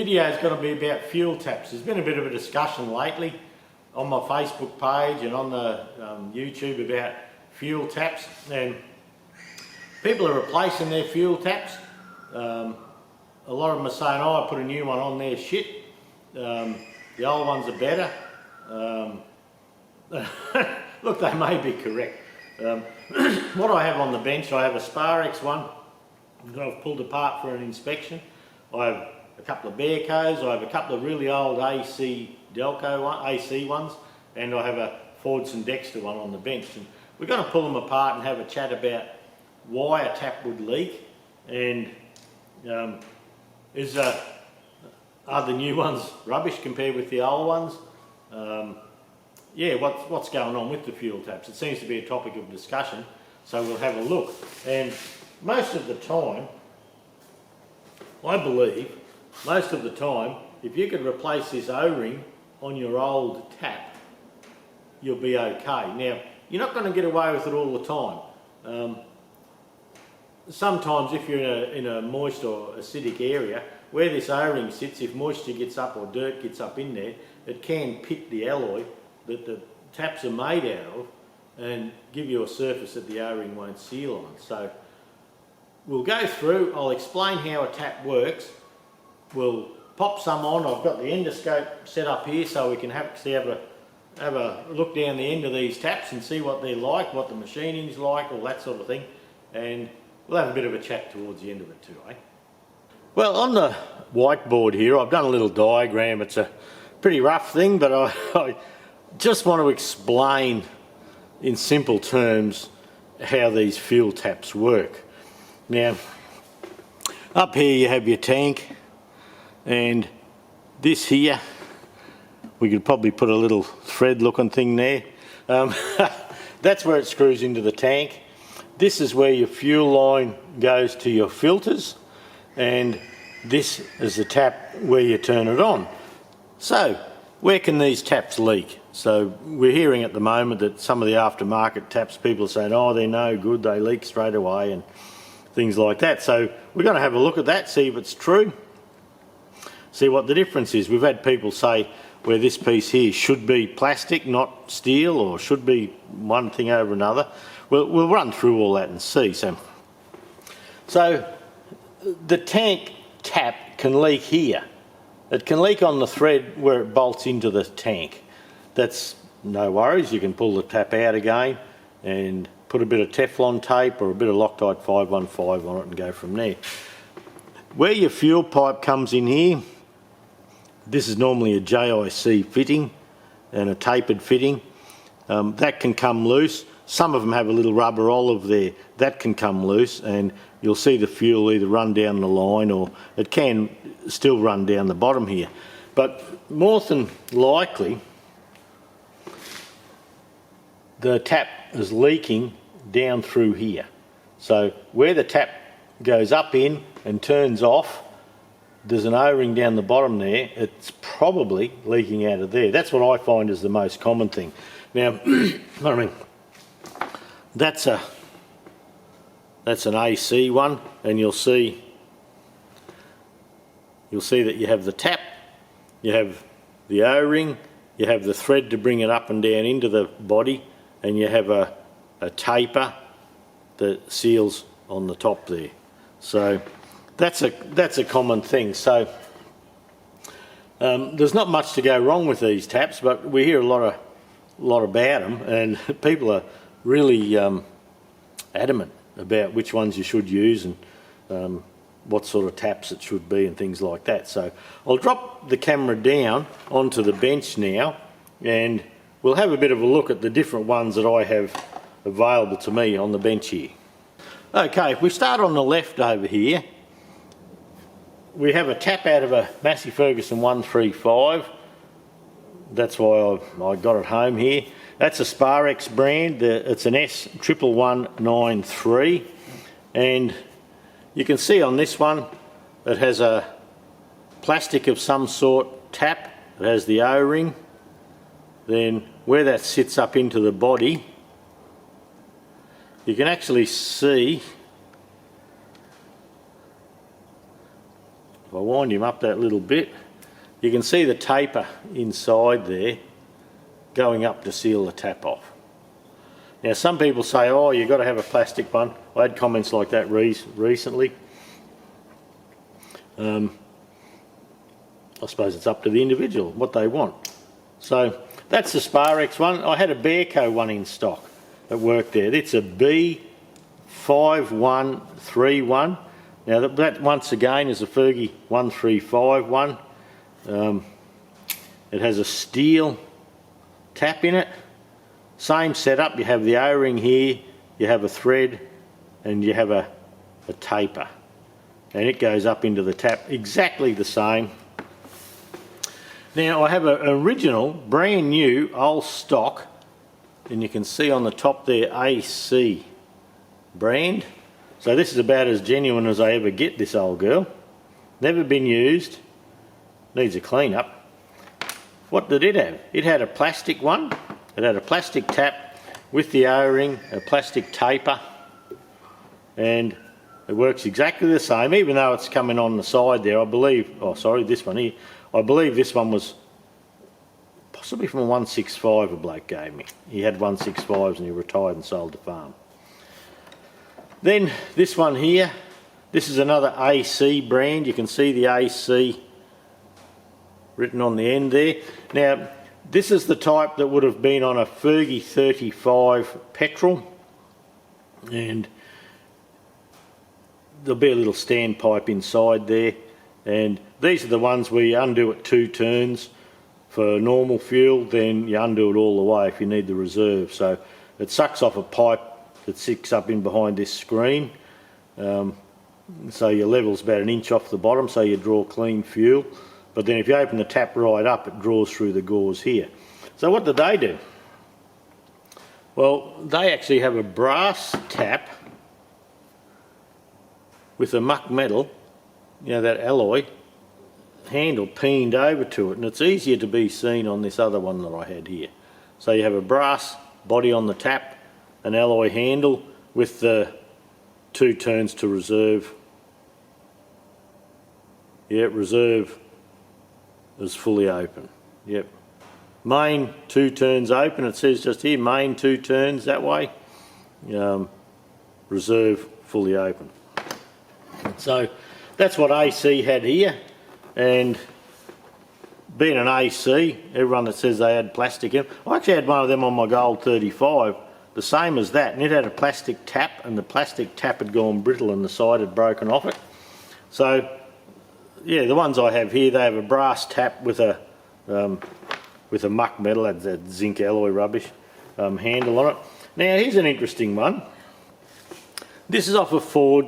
video is going to be about fuel taps. There's been a bit of a discussion lately on my Facebook page and on the YouTube about fuel taps, and people are replacing their fuel taps. A lot of them are saying, oh, I put a new one on there, shit. The old ones are better. Look, they may be correct. What I have on the bench, I have a Sparex one that I've pulled apart for an inspection. I have a couple of Bearcos, I have a couple of really old AC ones, and I have a Fordson Dexter one on the bench. And we're going to pull them apart and have a chat about why a tap would leak, and are the new ones rubbish compared with the old ones? Yeah, what's going on with the fuel taps? It seems to be a topic of discussion, so we'll have a look. And most of the time, I believe, most of the time, if you could replace this O-ring on your old tap, you'll be okay. Now, you're not going to get away with it all the time. Sometimes if you're in a moist or acidic area, where this O-ring sits, if moisture gets up or dirt gets up in there, it can pit the alloy that the taps are made out of and give you a surface that the O-ring won't seal on. So we'll go through, I'll explain how a tap works. We'll pop some on. I've got the endoscope set up here so we can have a look down the end of these taps and see what they're like, what the machining's like, all that sort of thing. And we'll have a bit of a chat towards the end of it too, eh? Well, on the whiteboard here, I've done a little diagram. It's a pretty rough thing, but I just want to explain in simple terms how these fuel taps work. Now, up here you have your tank, and this here, we could probably put a little thread looking thing there. That's where it screws into the tank. This is where your fuel line goes to your filters, and this is the tap where you turn it on. So, where can these taps leak? So we're hearing at the moment that some of the aftermarket taps, people are saying, oh, they're no good, they leak straight away and things like that. So we're going to have a look at that, see if it's true, see what the difference is. We've had people say where this piece here should be plastic, not steel, or should be one thing over another. We'll run through all that and see. So the tank tap can leak here. It can leak on the thread where it bolts into the tank. That's no worries, you can pull the tap out again and put a bit of Teflon tape or a bit of Loctite 515 on it and go from there. Where your fuel pipe comes in here, this is normally a JIC fitting and a tapered fitting. That can come loose. Some of them have a little rubber olive there. That can come loose, and you'll see the fuel either run down the line or it can still run down the bottom here. But more than likely, the tap is leaking down through here. So where the tap goes up in and turns off, there's an O-ring down the bottom there. It's probably leaking out of there. That's what I find is the most common thing. Now, I mean, that's an AC one, and you'll see that you have the tap, you have the O-ring, you have the thread to bring it up and down into the body, and you have a taper that seals on the top there. So that's a common thing. So there's not much to go wrong with these taps, but we hear a lot about them, and people are really adamant about which ones you should use and what sort of taps it should be and things like that. So I'll drop the camera down onto the bench now, and we'll have a bit of a look at the different ones that I have available to me on the bench here. Okay, if we start on the left over here, we have a tap out of a Massey Ferguson 135. That's why I got it home here. That's a Sparex brand. It's an S11193, and you can see on this one it has a plastic of some sort tap. It has the O-ring. Then where that sits up into the body, you can actually see if I wind him up that little bit, you can see the taper inside there going up to seal the tap off. Now some people say, oh, you've got to have a plastic one. I had comments like that recently. I suppose it's up to the individual, what they want. So that's the Sparex one. I had a Bearco one in stock that worked there. It's a B5131. Now that once again is a Fergie 1351. It has a steel tap in it. Same setup, you have the O-ring here, you have a thread, and you have a taper. And it goes up into the tap exactly the same. Now I have an original, brand new, old stock, and you can see on the top there AC brand. So this is about as genuine as I ever get, this old girl. Never been used, needs a clean up. What did it have? It had a plastic one, it had a plastic tap with the O-ring, a plastic taper, and it works exactly the same, even though it's coming on the side there, I believe, oh sorry, this one here, I believe this one was possibly from a 165 a bloke gave me. He had 165s and he retired and sold the farm. Then this one here, this is another AC brand. You can see the AC written on the end there. Now this is the type that would have been on a Fergie 35 petrol, and there'll be a little standpipe inside there, and these are the ones where you undo it 2 turns. For normal fuel, then you undo it all the way if you need the reserve. So it sucks off a pipe that sticks up in behind this screen. So your level's about 1 inch off the bottom, so you draw clean fuel. But then if you open the tap right up, it draws through the gauze here. So what do they do? Well, they actually have a brass tap with a muck metal, you know, that alloy handle peened over to it, and it's easier to be seen on this other one that I had here. So you have a brass body on the tap, an alloy handle with the 2 turns to reserve. Yeah, reserve is fully open. Yep. Main 2 turns open, it says just here, main 2 turns that way. Reserve fully open. So that's what AC had here. And being an AC, everyone that says they had plastic in, I actually had one of them on my Gold 35, the same as that, and it had a plastic tap, and the plastic tap had gone brittle and the side had broken off it. So yeah, the ones I have here, they have a brass tap with a muck metal, that's that zinc alloy rubbish, handle on it. Now here's an interesting one. This is off a Ford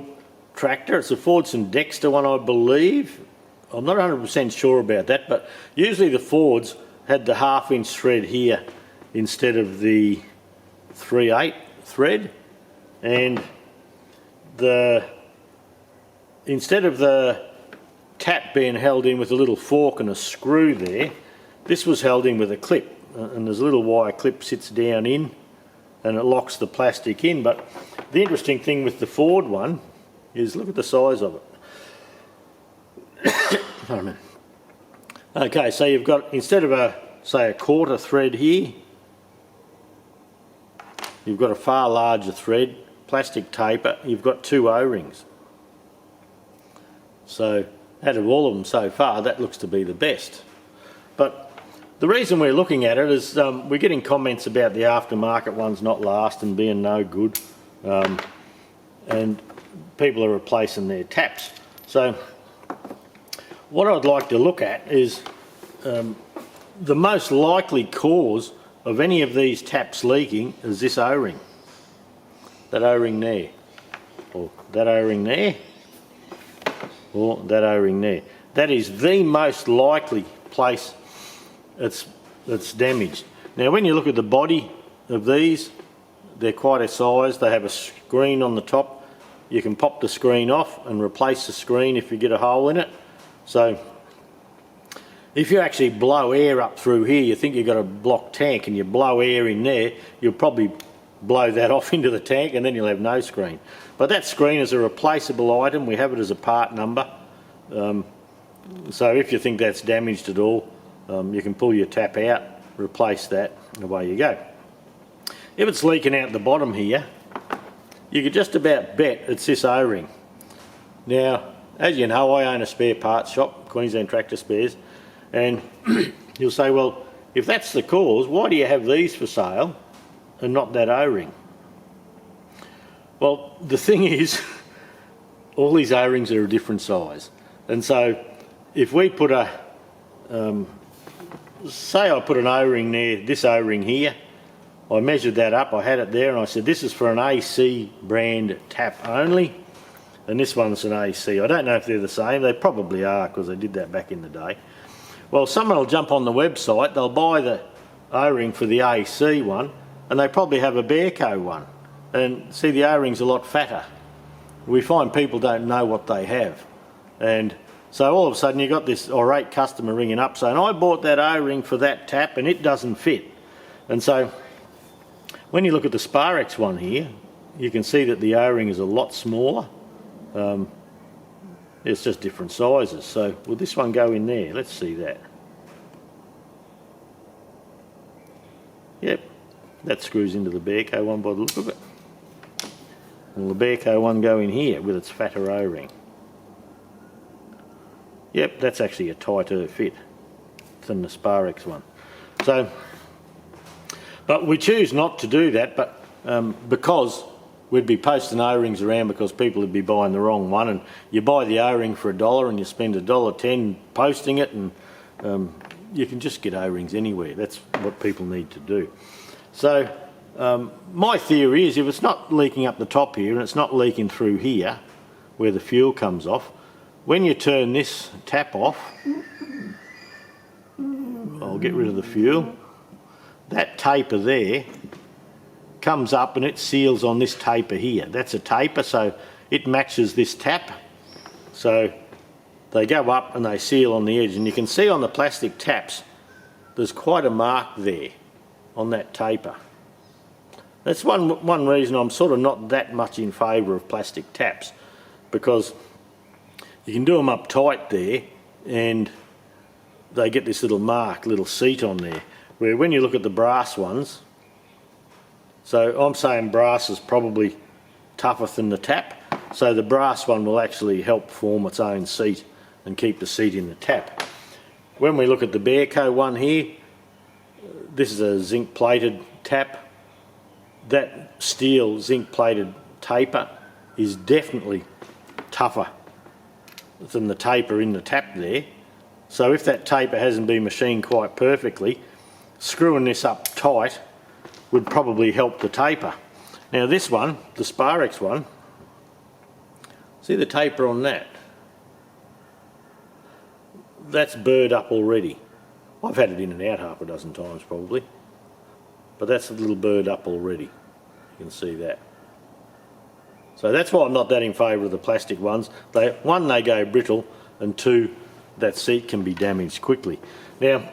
tractor. It's a Fordson Dexter one, I believe. I'm not 100% sure about that, but usually the Fords had the 1/2 inch thread here instead of the 3/8 thread, and instead of the tap being held in with a little fork and a screw there, this was held in with a clip, and there's a little wire clip sits down in and it locks the plastic in. But the interesting thing with the Ford one is look at the size of it. Okay, so you've got, instead of a, say, a 1/4 thread here, you've got a far larger thread, plastic taper, you've got 2 O-rings. So out of all of them so far, that looks to be the best. But the reason we're looking at it is we're getting comments about the aftermarket ones not lasting, being no good, and people are replacing their taps. So what I'd like to look at is the most likely cause of any of these taps leaking is this O-ring. That O-ring there, or that O-ring there, or that O-ring there. That is the most likely place it's damaged. Now when you look at the body of these, they're quite a size. They have a screen on the top. You can pop the screen off and replace the screen if you get a hole in it. So if you actually blow air up through here, you think you've got a blocked tank, and you blow air in there, you'll probably blow that off into the tank and then you'll have no screen. But that screen is a replaceable item. We have it as a part number. So if you think that's damaged at all, you can pull your tap out, replace that, and away you go. If it's leaking out the bottom here, you could just about bet it's this O-ring. Now, as you know, I own a spare parts shop, Queensland Tractor Spares, and you'll say, well, if that's the cause, why do you have these for sale and not that O-ring? Well, the thing is, all these O-rings are a different size, and so if we put a, say I put an O-ring there, this O-ring here, I measured that up, I had it there, and I said this is for an AC brand tap only, and this one's an AC. I don't know if they're the same, they probably are because they did that back in the day. Well, someone will jump on the website, they'll buy the O-ring for the AC one, and they probably have a Bearco one, and see, the O-ring's a lot fatter. We find people don't know what they have, and so all of a sudden you've got this irate customer ringing up saying, I bought that O-ring for that tap and it doesn't fit. And so when you look at the Sparex one here, you can see that the O-ring is a lot smaller. It's just different sizes. So will this one go in there? Let's see that. Yep, that screws into the Bearco one by the look of it. Will the Bearco one go in here with its fatter O-ring? Yep, that's actually a tighter fit than the Sparex one. So, but we choose not to do that, but because we'd be posting O-rings around because people would be buying the wrong one, and you buy the O-ring for $1 and you spend $1.10 posting it, and you can just get O-rings anywhere. That's what people need to do. So my theory is if it's not leaking up the top here and it's not leaking through here where the fuel comes off, when you turn this tap off, I'll get rid of the fuel, that taper there comes up and it seals on this taper here. That's a taper, so it matches this tap. So they go up and they seal on the edge, and you can see on the plastic taps there's quite a mark there on that taper. That's one reason I'm sort of not that much in favour of plastic taps, because you can do them up tight there and they get this little mark, little seat on there, where when you look at the brass ones, so I'm saying brass is probably tougher than the tap, so the brass one will actually help form its own seat and keep the seat in the tap. When we look at the Bearco one here, this is a zinc plated tap. That steel zinc plated taper is definitely tougher than the taper in the tap there. So if that taper hasn't been machined quite perfectly, screwing this up tight would probably help the taper. Now this one, the Sparex one, see the taper on that? That's burred up already. I've had it in and out half a dozen times probably, but that's a little burred up already. You can see that. So that's why I'm not that in favour of the plastic ones. One, they go brittle, and two, that seat can be damaged quickly. Now,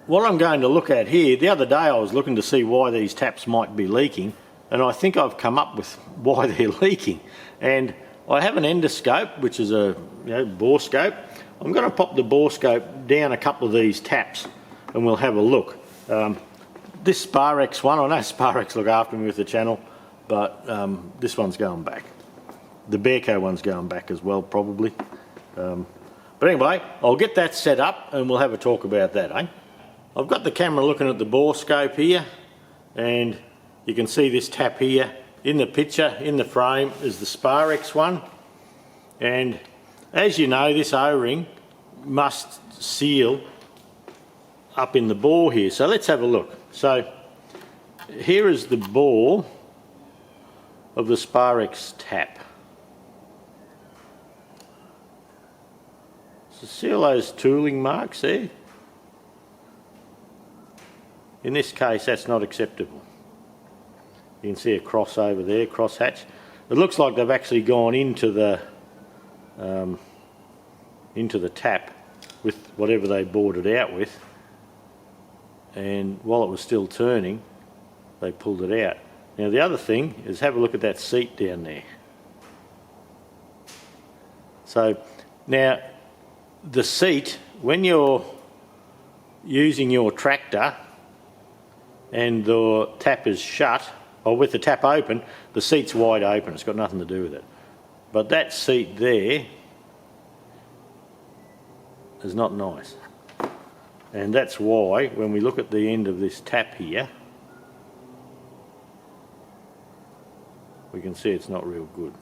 what I'm going to look at here, the other day I was looking to see why these taps might be leaking, and I think I've come up with why they're leaking. And I have an endoscope, which is a bore scope. I'm going to pop the bore scope down a couple of these taps and we'll have a look. This Sparex one, I know Sparex look after me with the channel, but this one's going back. The Bearco one's going back as well, probably. But anyway, I'll get that set up and we'll have a talk about that, eh? I've got the camera looking at the bore scope here, and you can see this tap here. In the picture, in the frame, is the Sparex one. And as you know, this O-ring must seal up in the bore here. So let's have a look. So here is the bore of the Sparex tap. So see all those tooling marks there? In this case, that's not acceptable. You can see a cross over there, cross hatch. It looks like they've actually gone into the tap with whatever they bored it out with, and while it was still turning, they pulled it out. Now the other thing is, have a look at that seat down there. So now the seat, when you're using your tractor and the tap is shut, or with the tap open, the seat's wide open, it's got nothing to do with it. But that seat there is not nice. And that's why when we look at the end of this tap here, we can see it's not real good.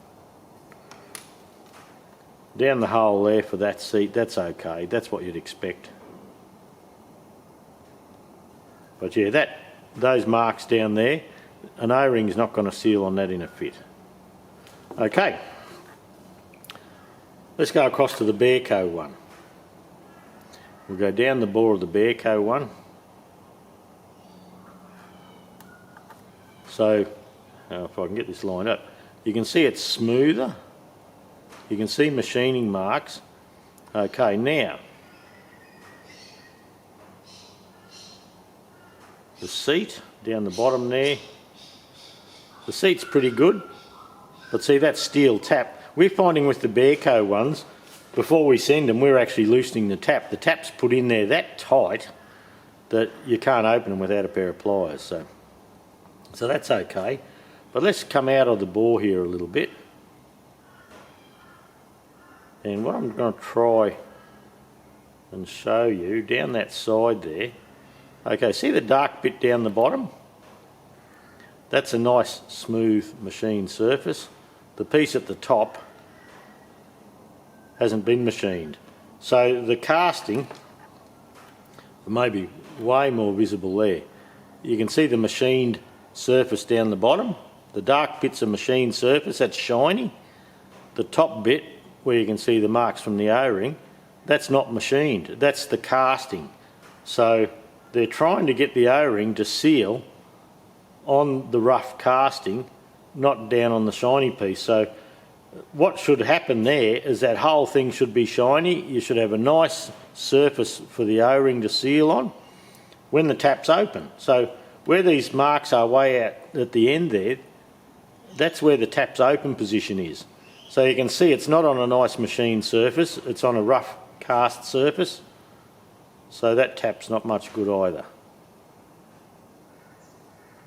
Down the hole there for that seat, that's okay, that's what you'd expect. But yeah, those marks down there, an O-ring's not going to seal on that in a fit. Okay, let's go across to the Bearco one. We'll go down the bore of the Bearco one. So, if I can get this lined up, you can see it's smoother. You can see machining marks. Okay, now, the seat down the bottom there, the seat's pretty good, but see that steel tap. We're finding with the Bearco ones, before we send them, we're actually loosening the tap. The tap's put in there that tight that you can't open them without a pair of pliers. So that's okay. But let's come out of the bore here a little bit. And what I'm going to try and show you, down that side there, okay, see the dark bit down the bottom? That's a nice smooth machine surface. The piece at the top hasn't been machined. So the casting may be way more visible there. You can see the machined surface down the bottom. The dark bit's a machined surface, that's shiny. The top bit, where you can see the marks from the O-ring, that's not machined, that's the casting. So they're trying to get the O-ring to seal on the rough casting, not down on the shiny piece. So what should happen there is that whole thing should be shiny. You should have a nice surface for the O-ring to seal on when the tap's open. So where these marks are way out at the end there, that's where the tap's open position is. So you can see it's not on a nice machine surface, it's on a rough cast surface. So that tap's not much good either.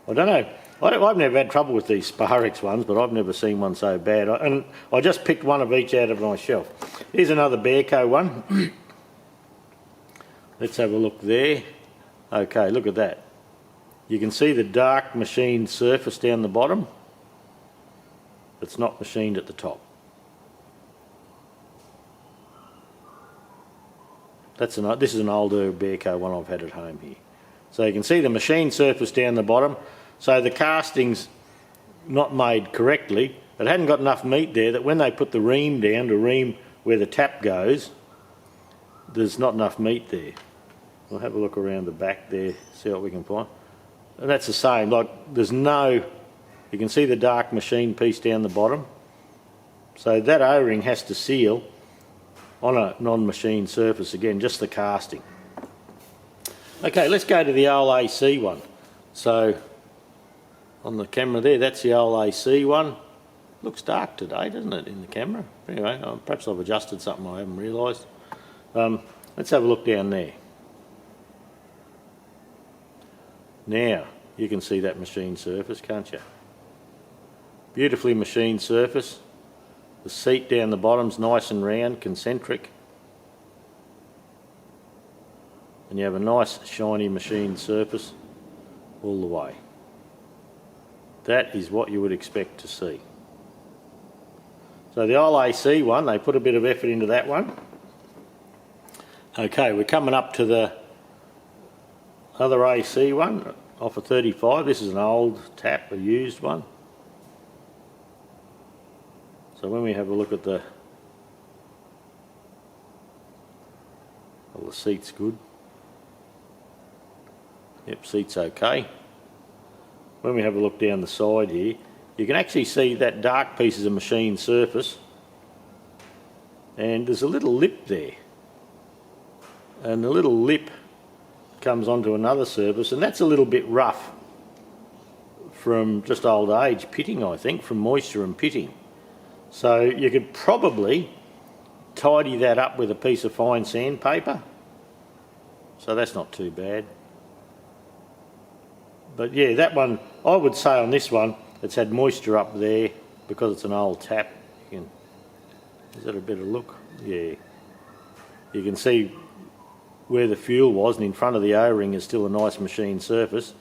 I don't know, I've never had trouble with these Sparex ones, but I've never seen one so bad. And I just picked one of each out of my shelf. Here's another Bearco one. Let's have a look there. Okay, look at that. You can see the dark machined surface down the bottom. It's not machined at the top. This is an older Bearco one I've had at home here. So you can see the machined surface down the bottom. So the casting's not made correctly. It hadn't got enough meat there that when they put the ream down to ream where the tap goes, there's not enough meat there. We'll have a look around the back there, see what we can find. And that's the same, like there's no, you can see the dark machine piece down the bottom. So that O-ring has to seal on a non-machined surface again, just the casting. Okay, let's go to the old AC one. So on the camera there, that's the old AC one. Looks dark today, doesn't it, in the camera? Anyway, perhaps I've adjusted something I haven't realised. Let's have a look down there. Now, you can see that machined surface, can't you? Beautifully machined surface. The seat down the bottom's nice and round, concentric. And you have a nice shiny machined surface all the way. That is what you would expect to see. So the old AC one, they put a bit of effort into that one. Okay, we're coming up to the other AC one off a 35. This is an old tap, a used one. So when we have a look at the, well, the seat's good. Yep, seat's okay. When we have a look down the side here, you can actually see that dark piece is a machined surface, and there's a little lip there, and the little lip comes onto another surface, and that's a little bit rough from just old age pitting, I think, from moisture and pitting. So you could probably tidy that up with a piece of fine sandpaper, so that's not too bad. But yeah, that one, I would say on this one, it's had moisture up there because it's an old tap. Is that a better look? Yeah. You can see where the fuel was, and in front of the O-ring is still a nice machine surface.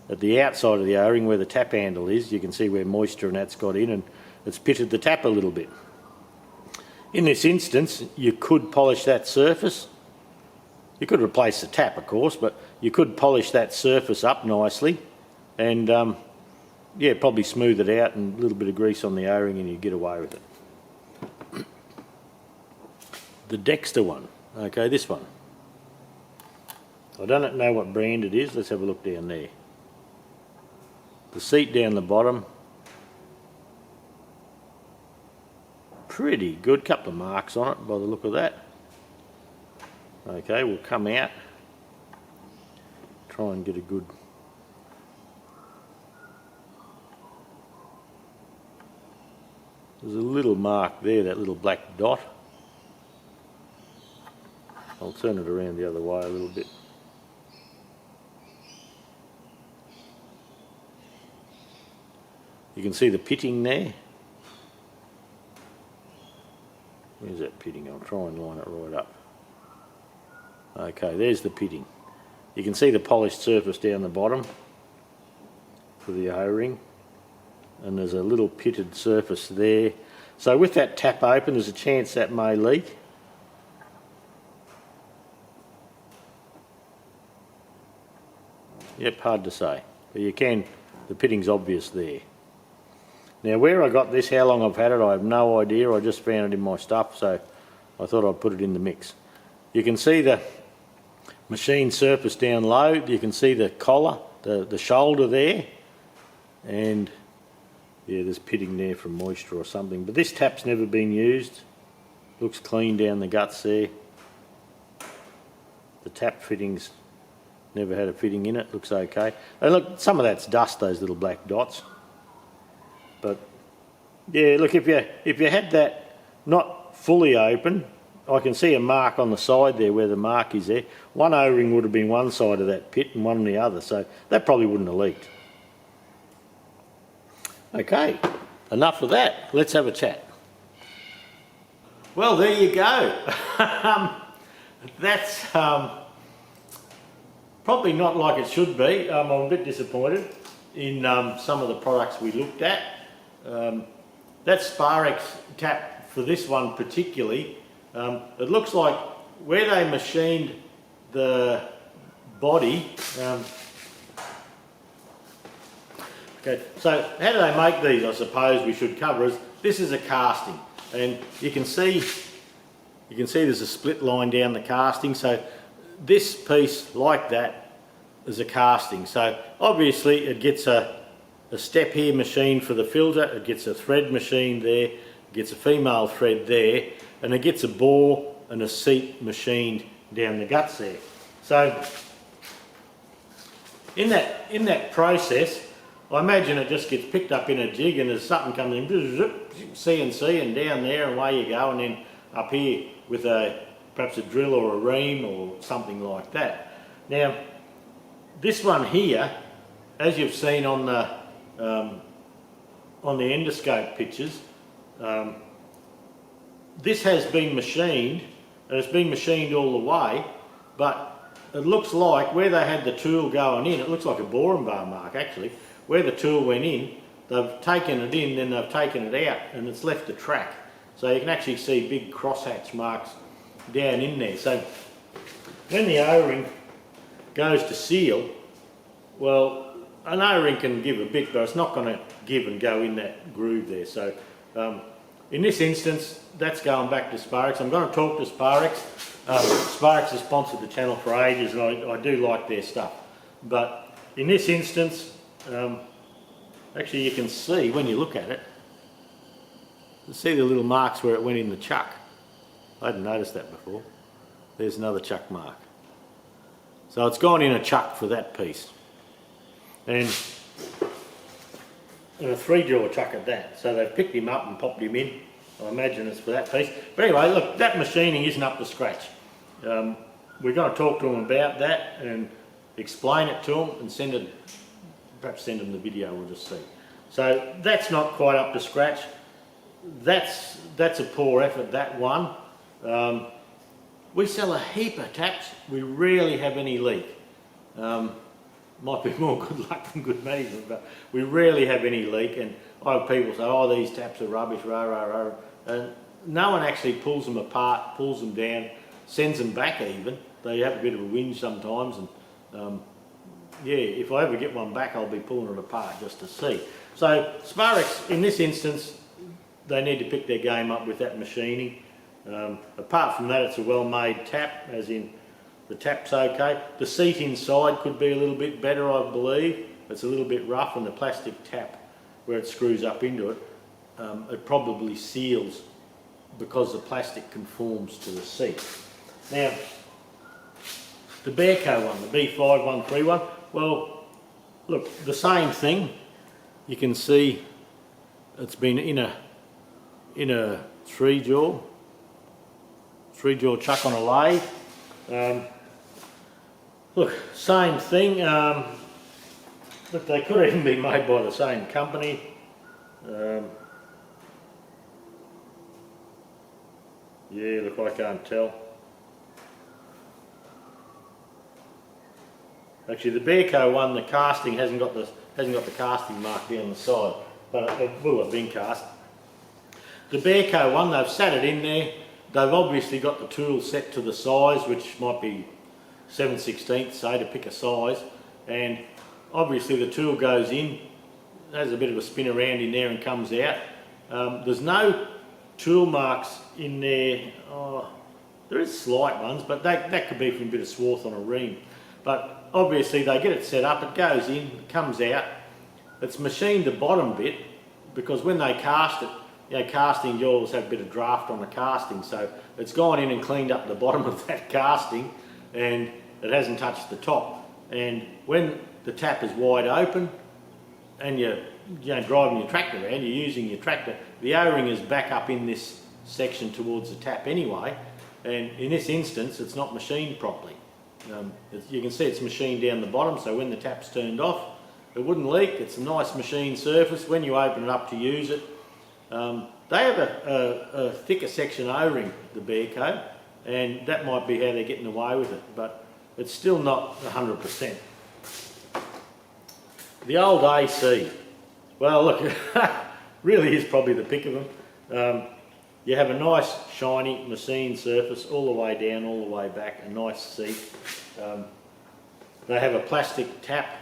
At the outside of the O-ring where the tap handle is, you can see where moisture and that's got in, and it's pitted the tap a little bit. In this instance, you could polish that surface. You could replace the tap, of course, but you could polish that surface up nicely and yeah, probably smooth it out and a little bit of grease on the O-ring and you get away with it. The Dexter one, okay, this one. I don't know what brand it is. Let's have a look down there. The seat down the bottom, pretty good, couple of marks on it by the look of that. Okay, we'll come out, try and get a good, there's a little mark there, that little black dot. I'll turn it around the other way a little bit. You can see the pitting there. Where's that pitting? I'll try and line it right up. Okay, there's the pitting. You can see the polished surface down the bottom for the O-ring, and there's a little pitted surface there. So with that tap open, there's a chance that may leak. Yep, hard to say, but you can, the pitting's obvious there. Now where I got this, how long I've had it, I have no idea. I just found it in my stuff, so I thought I'd put it in the mix. You can see the machine surface down low. You can see the collar, the shoulder there, and yeah, there's pitting there from moisture or something. But this tap's never been used. Looks clean down the guts there. The tap fittings never had a fitting in it. Looks okay. And look, some of that's dust, those little black dots. But yeah, look, if you had that not fully open, I can see a mark on the side there where the mark is there. One O-ring would have been one side of that pit and one on the other, so that probably wouldn't have leaked. Okay, enough of that. Let's have a chat. Well, there you go. That's probably not like it should be. I'm a bit disappointed in some of the products we looked at. That Sparex tap for this one particularly, it looks like where they machined the body. Okay, so how do they make these? I suppose we should cover is this is a casting, and you can see there's a split line down the casting. So this piece like that is a casting. So obviously it gets a step here machined for the filter, it gets a thread machined there, it gets a female thread there, and it gets a bore and a seat machined down the guts there. So in that process, I imagine it just gets picked up in a jig and there's something coming in, CNC, and down there and away you go, and then up here with perhaps a drill or a ream or something like that. Now this one here, as you've seen on the endoscope pictures, this has been machined, and it's been machined all the way, but it looks like where they had the tool going in, it looks like a boring bar mark actually. Where the tool went in, they've taken it in, then they've taken it out, and it's left a track. So you can actually see big crosshatch marks down in there. So when the O-ring goes to seal, well, an O-ring can give a bit, but it's not going to give and go in that groove there. So in this instance, that's going back to Sparex. I'm going to talk to Sparex. Sparex has sponsored the channel for ages, and I do like their stuff. But in this instance, actually you can see when you look at it, you see the little marks where it went in the chuck. I hadn't noticed that before. There's another chuck mark. So it's gone in a chuck for that piece. And a 3-jaw chuck at that. So they've picked him up and popped him in I imagine it's for that piece. But anyway, look, that machining isn't up to scratch. We're going to talk to them about that and explain it to them and perhaps send them the video, we'll just see. So that's not quite up to scratch. That's a poor effort, that one. We sell a heap of taps. We rarely have any leak. Might be more good luck than good management, but we rarely have any leak. And I have people say, oh, these taps are rubbish, rah, rah, rah. And no one actually pulls them apart, pulls them down, sends them back even. They have a bit of a whinge sometimes. And yeah, if I ever get one back, I'll be pulling it apart just to see. So Sparex, in this instance, they need to pick their game up with that machining. Apart from that, it's a well-made tap, as in the tap's okay. The seat inside could be a little bit better, I believe. It's a little bit rough, and the plastic tap, where it screws up into it, it probably seals because the plastic conforms to the seat. Now, the Bearco one, the B5131, well, look, the same thing. You can see it's been in a three-jaw chuck on a lathe. Look, same thing. Look, they could even be made by the same company. Yeah, look, I can't tell. Actually, the Bearco one, the casting hasn't got the casting mark down the side, but it will have been cast. The Bearco one, they've sat it in there. They've obviously got the tool set to the size, which might be 7/16, say, to pick a size. And obviously the tool goes in, has a bit of a spin around in there and comes out. There's no tool marks in there. Oh, there is slight ones, but that could be from a bit of swarth on a ream. But obviously they get it set up, it goes in, it comes out. It's machined the bottom bit, because when they cast it, you know, casting jaws have a bit of draft on the casting, so it's gone in and cleaned up the bottom of that casting, and it hasn't touched the top. And when the tap is wide open and you're driving your tractor around, you're using your tractor, the O-ring is back up in this section towards the tap anyway, and in this instance it's not machined properly. You can see it's machined down the bottom, so when the tap's turned off it wouldn't leak. It's a nice machined surface. When you open it up to use it, they have a thicker section O-ring, the Bearco, and that might be how they're getting away with it, but it's still not 100%. The old AC, well look, really is probably the pick of them. You have a nice shiny machined surface all the way down, all the way back, a nice seat. They have a plastic tap.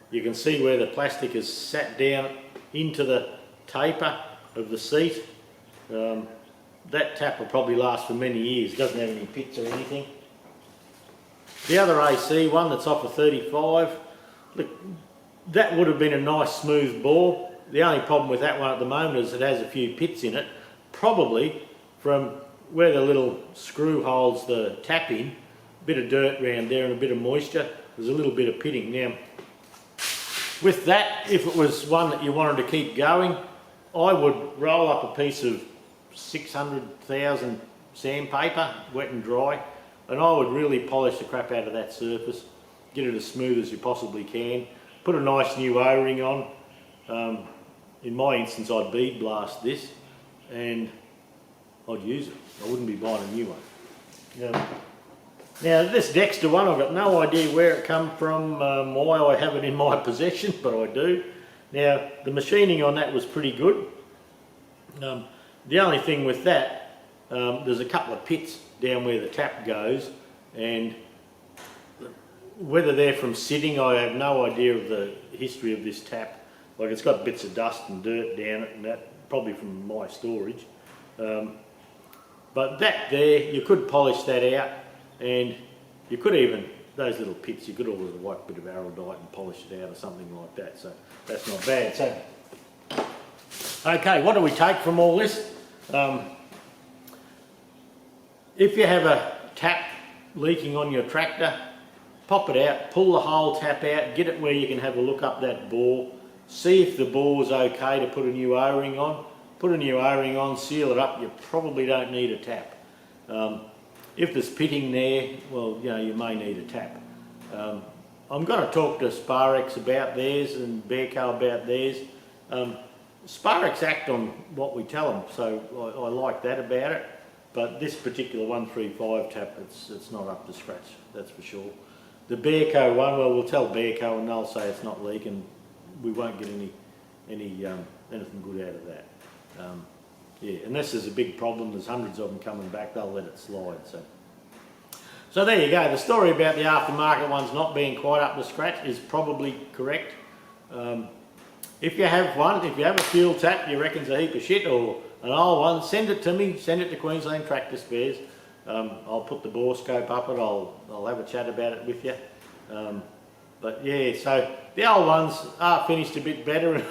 You can see where the plastic is sat down into the taper of the seat. That tap will probably last for many years. It doesn't have any pits or anything. The other AC one that's off a 35, look, that would have been a nice smooth bore. The only problem with that one at the moment is it has a few pits in it, probably from where the little screw holds the tap in, a bit of dirt around there and a bit of moisture. There's a little bit of pitting. Now, with that, if it was one that you wanted to keep going, I would roll up a piece of 600,000 sandpaper, wet and dry, and I would really polish the crap out of that surface, get it as smooth as you possibly can, put a nice new O-ring on. In my instance, I'd bead blast this and I'd use it. I wouldn't be buying a new one. Now this Dexter one, I've got no idea where it come from, why I have it in my possession, but I do. Now the machining on that was pretty good. The only thing with that, there's a couple of pits down where the tap goes, and whether they're from sitting, I have no idea of the history of this tap. Like, it's got bits of dust and dirt down it, and that probably from my storage. But that there, you could polish that out, and you could even, those little pits, you could always wipe a bit of araldite and polish it out or something like that, so that's not bad. So, okay, what do we take from all this? If you have a tap leaking on your tractor, pop it out, pull the whole tap out, get it where you can have a look up that bore, see if the bore's okay to put a new O-ring on. put a new O-ring on, seal it up. You probably don't need a tap. If there's pitting there, well, you know, you may need a tap. I'm going to talk to Sparex about theirs and Bearco about theirs. Sparex act on what we tell them, so I like that about it. But this particular 135 tap, it's not up to scratch, that's for sure. The Bearco one, well, we'll tell Bearco and they'll say it's not leaking. We won't get anything good out of that. Yeah, unless there's a big problem, there's hundreds of them coming back, they'll let it slide. So there you go. The story about the aftermarket ones not being quite up to scratch is probably correct. If you have one, if you have a fuel tap you reckon's a heap of shit, or an old one, send it to me, send it to Queensland Tractor Spares. I'll put the bore scope up it, I'll have a chat about it with you. But yeah, so the old ones are finished a bit better, and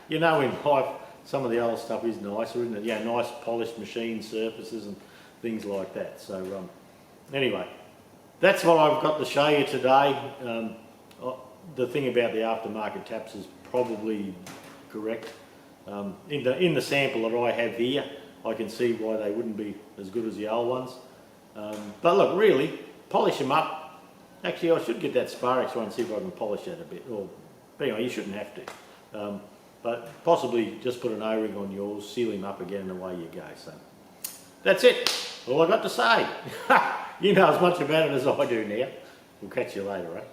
you know, in life some of the old stuff is nicer, isn't it? Yeah, nice polished machine surfaces and things like that. So anyway, that's what I've got to show you today. The thing about the aftermarket taps is probably correct. In the sample that I have here, I can see why they wouldn't be as good as the old ones. But look, really, polish them up. Actually, I should get that Sparex one and see if I can polish that a bit. But anyway, you shouldn't have to. But possibly just put an O-ring on yours, seal him up again, and away you go. So that's it. All I got to say. You know as much about it as I do now. We'll catch you later, eh?